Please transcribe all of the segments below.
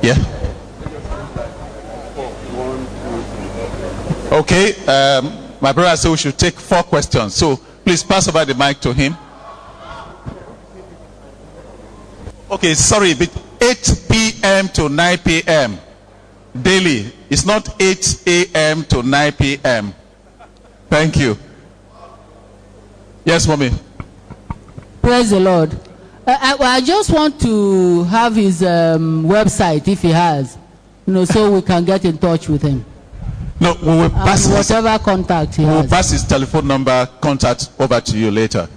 Yeah. Okay. My brother said we should take 4 questions. So please pass over the mic to him. Okay, sorry, but 8 p.m. to 9 p.m. daily. It's not 8 a.m. to 9 p.m. Thank you. Yes, mommy. Praise the Lord. I just want to have his website, if he has, so we can get in touch with him. No, we will pass whatever contact he has. We will pass his telephone number, contact over to you later.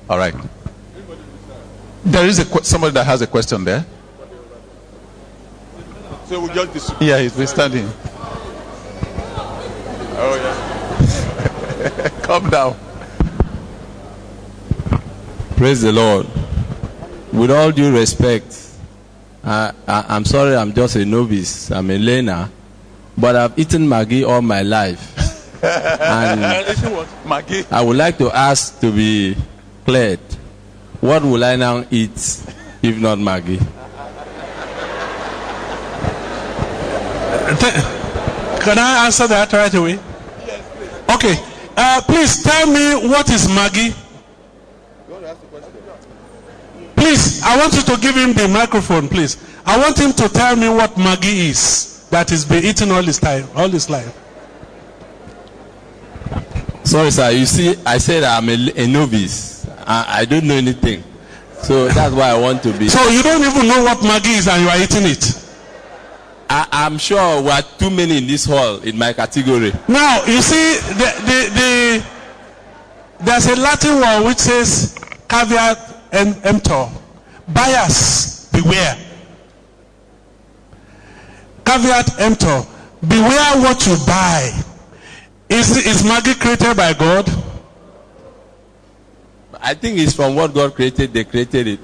All right. There is somebody that has a question there. So we just yeah, he's been standing. Oh yeah. Calm down. Praise the Lord. With all due respect, I'm sorry, I'm just a novice. I'm a learner, but I've eaten Maggi all my life. And Maggi? I would like to ask to be cleared. What will I now eat if not Maggi? Can I answer that right away? Yes, please. Okay. Please tell me what is Maggi. You want to ask the question? Please, I want you to give him the microphone, please. I want him to tell me what Maggi is that he's been eating all his time, all his life. Sorry, sir. You see, I said I'm a novice. I don't know anything. So that's why I want to be. So you don't even know what Maggi is and you are eating it? I'm sure we are too many in this hall in my category. Now, you see, there's a Latin word which says caveat emptor. Buyers, beware. Caveat emptor. Beware what you buy. Is Maggi created by God? I think it's from what God created. They created it.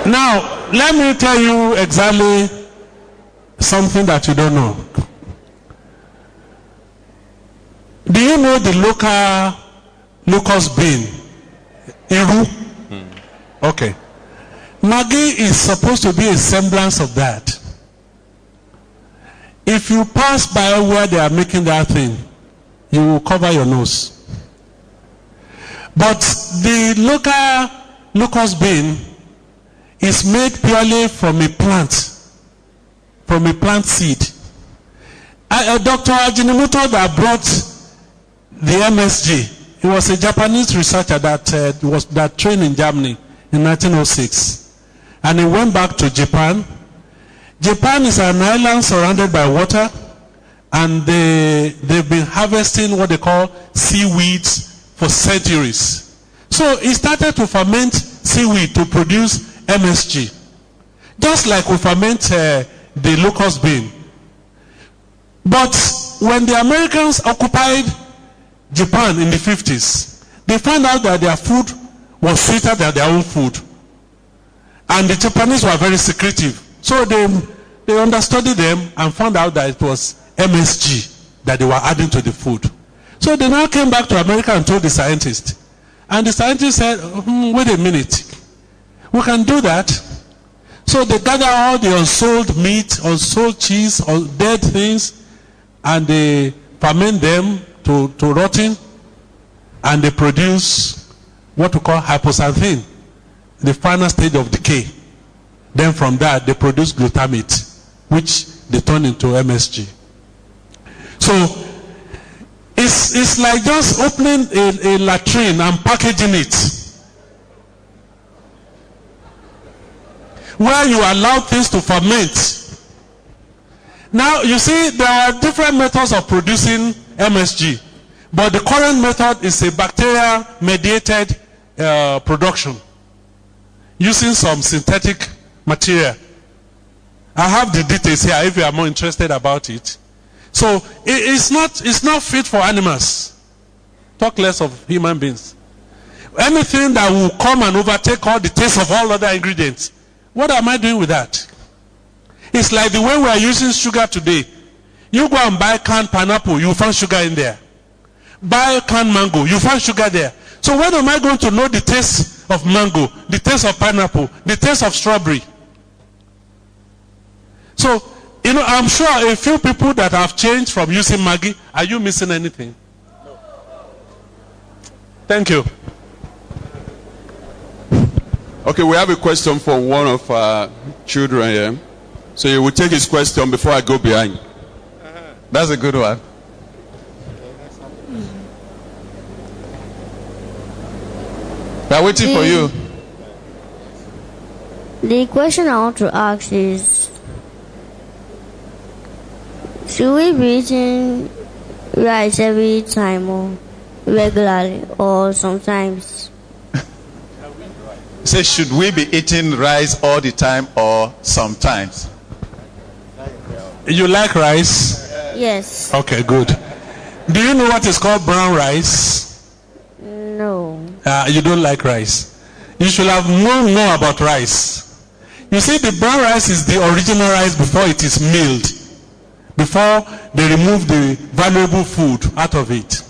Now, let me tell you exactly something that you don't know. Do you know the local locust bean? Iru? Okay. Maggi is supposed to be a semblance of that. If you pass by where they are making that thing, you will cover your nose. But the local locust bean is made purely from a plant seed. Dr. Ajinomoto that brought the MSG, he was a Japanese researcher that trained in Germany in 1906. And he went back to Japan. Japan is an island surrounded by water, and they've been harvesting what they call seaweeds for centuries. So he started to ferment seaweed to produce MSG. Just like we ferment the locust bean. But when the Americans occupied Japan in the 50s, they found out that their food was sweeter than their own food. And the Japanese were very secretive. So they understudied them and found out that it was MSG that they were adding to the food. So they now came back to America and told the scientists. And the scientists said, wait a minute. We can do that. So they gather all the unsold meat, unsold cheese, or dead things, and they ferment them to rotting, and they produce what we call hypoxanthine, the final stage of decay. Then from that, they produce glutamate, which they turn into MSG. So it's like just opening a latrine and packaging it, where you allow things to ferment. Now, you see, there are different methods of producing MSG, but the current method is a bacteria-mediated production using some synthetic material. I have the details here if you are more interested about it. So it's not fit for animals. Talk less of human beings. Anything that will come and overtake all the taste of all other ingredients. What am I doing with that? It's like the way we are using sugar today. You go and buy canned pineapple, you find sugar in there. Buy canned mango, you find sugar there. So So when am I going to know the taste of mango, the taste of pineapple, the taste of strawberry? So, I'm sure a few people that have changed from using Maggi, are you missing anything? No. Thank you. Okay, we have a question for one of our children here. So you will take his question before I go behind. That's a good one. We're waiting for you. The question I want to ask is, should we be eating rice every time or regularly or sometimes? Say, should we be eating rice all the time or sometimes? You like rice? Yes. Okay, good. Do you know what is called brown rice? No. You don't like rice. You should have known more about rice. You see, the brown rice is the original rice before it is milled, before they remove the valuable food out of it.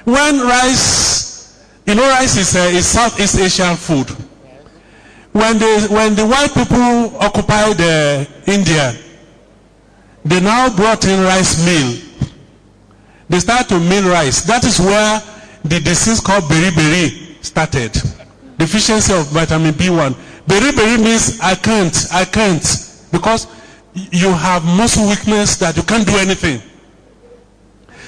When rice, rice is Southeast Asian food. When the white people occupied India, they now brought in rice mill. They started to mill rice. That is where the disease called beriberi started. Deficiency of vitamin B1. Beriberi means I can't, because you have muscle weakness that you can't do anything.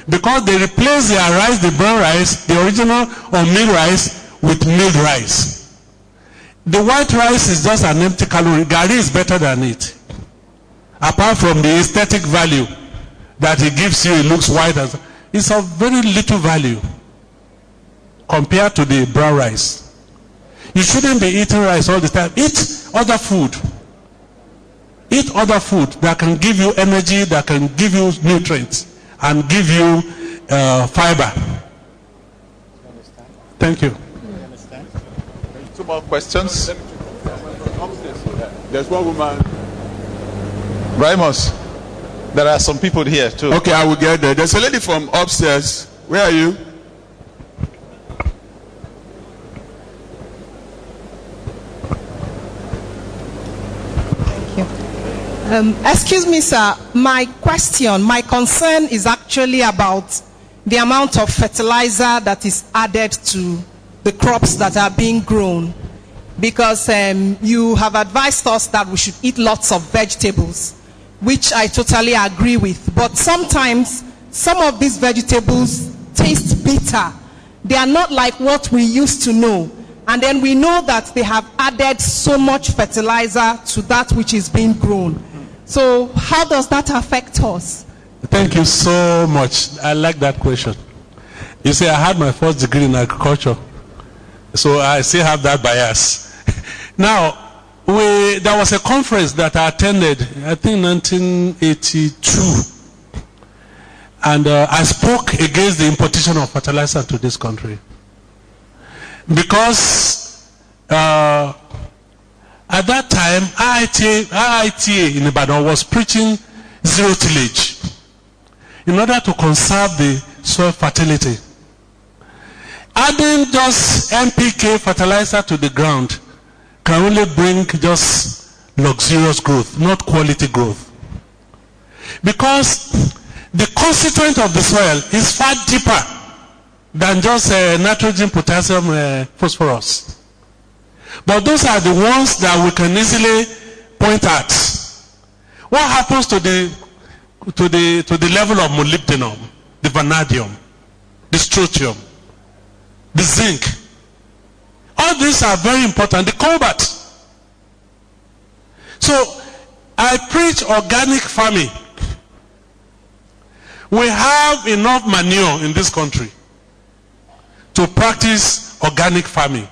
Because they replace their rice, the brown rice, the original or milled rice, with milled rice. The white rice is just an empty calorie. Gari is better than it. Apart from the aesthetic value that it gives you, it looks white. It's of very little value compared to the brown rice. You shouldn't be eating rice all the time. Eat other food. Eat other food that can give you energy, that can give you nutrients, and give you fiber. Thank you. Two more questions. There's one woman. Ramos, there are some people here too. Okay, I will get there. There's a lady from upstairs. Where are you? Excuse me, sir. My concern is actually about the amount of fertilizer that is added to the crops that are being grown. Because you have advised us that we should eat lots of vegetables, which I totally agree with. But sometimes, some of these vegetables taste bitter. They are not like what we used to know. And then we know that they have added so much fertilizer to that which is being grown. So how does that affect us? Thank you so much. I like that question. You see, I had my first degree in agriculture, so I still have that bias. Now, there was a conference that I attended, I think 1982, and I spoke against the importation of fertilizer to this country. Because at that time, IITA in Ibadan was preaching zero tillage in order to conserve the soil fertility. Adding just NPK fertilizer to the ground can only bring just luxurious growth, not quality growth. Because the constituent of the soil is far deeper than just nitrogen, potassium, phosphorus. But those are the ones that we can easily point at. What happens to the level of molybdenum, the vanadium, the strontium, the zinc? All these are very important. The cobalt. So I preach organic farming. We have enough manure in this country to practice organic farming.